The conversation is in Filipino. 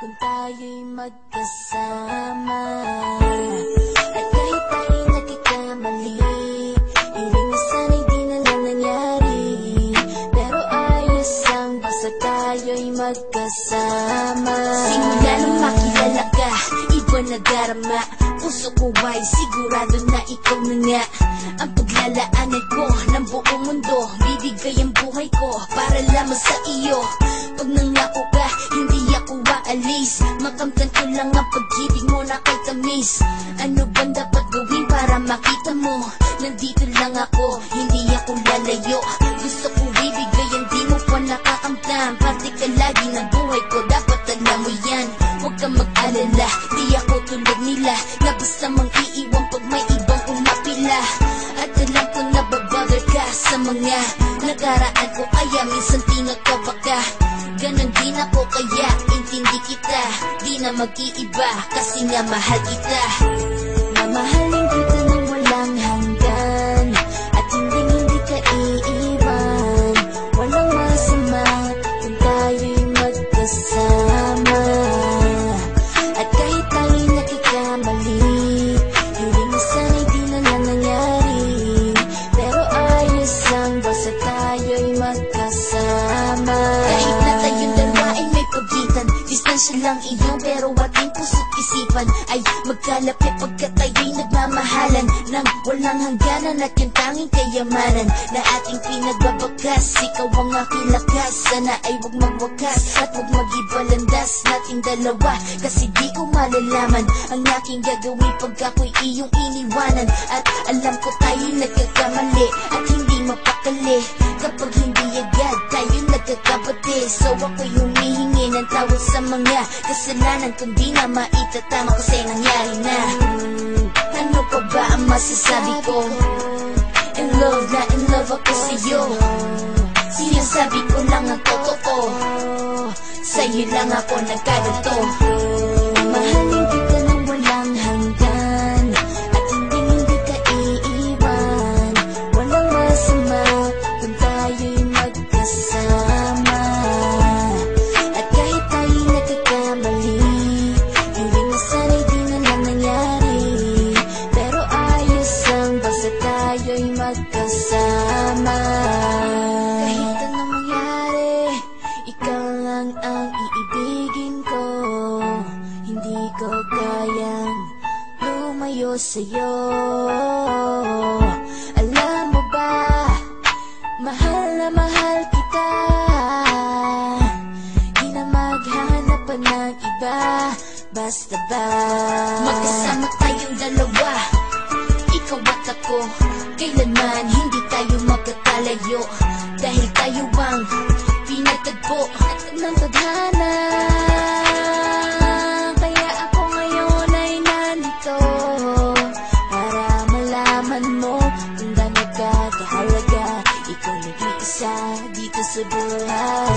kung tayo'y magkasama. At kahit tayo'y nagkakamali, hiling na sana'y di na lang nangyari. Pero ayos lang basta tayo'y magkasama. Simula nung makilala ka, iba na darama. Puso ko ay sigurado na ikaw na nga ang paglalaanan ko ng buong mundo. Bibigay ang buhay ko para lamang sa iyo. Pag nangako ka, hindi ako aalis. Makamtan ko lang ang pag-ibig mo na kay tamis. Ano bang dapat gawin para makita mo? Nandito lang ako, hindi ako lalayo. Gusto ko bibigay ang di mo pa nakakamtan. Parte ka lagi ng buhay ko, dapat alam mo yan. Huwag kang mag-alala, di ako tulad nila na basta mang iiwan pag may ibang umapila. At alam ko na babother ka sa mga nakaraan ko, kaya minsan tinatawa ka. Ganon din ako kaya intindi kita. Di na mag-iiba kasi nga mahal kita. Mamahalin kita ng walang hanggan at hindi ka iiwan. Walang masama kung tayo'y magkasama. At kahit tayo'y nagkakamali, hiling na sana'y di na lang nangyari. Pero ayos lang basta tayo'y magkasama. Kahit na tayong dalawa ay may pagitan, distansya lang iyo pero ating puso't isipan ay magkalapit pagkat tayo'y nagmamahalan ng walang hangganan. At yung tanging kayamanan na ating pinagbabakas, ikaw ang aking lakas. Sana ay huwag magwakas at huwag mag-ibalandas nating dalawa. Kasi di ko malalaman ang aking gagawin pag ako'y iyong iniwanan. At alam ko tayo'y nagkakamali at hindi mapakali kapag hindi agad tayo nagkakabati. So ako'y humihingi ng tawad sa mga kasalanan kung di na maitatama kasi nangyari na. Ano pa ba ang masasabi ko? In love na in love ako sa'yo. Sinasabi ko lang ang totoo, sa'yo lang ako nagkaganto. Mahalin kita ng walang hanggan at hindi ka iiwan. Walang masama kung tayo'y magkasama. At kahit tayo'y nagkakamali, hiling na sana'y di na lang nangyari. Pero ayos lang basta tayo'y magkasama. Kahit anong mangyari, ikaw lang ang iibigin ko. Hindi ko kayang lumayo sa'yo. Alam mo ba, mahal na mahal kita. Di na maghanap pa ng iba. Basta ba magkasama tayong dalawa, ikaw at ako, kailanman hindi tayo magkakalayo. Dahil tayo ang pinatagpo ng tadhana. Kaya ako ngayon ay nandito para malaman mo kung gaano ka kahalaga. Ikaw nag-iisa dito sa buhay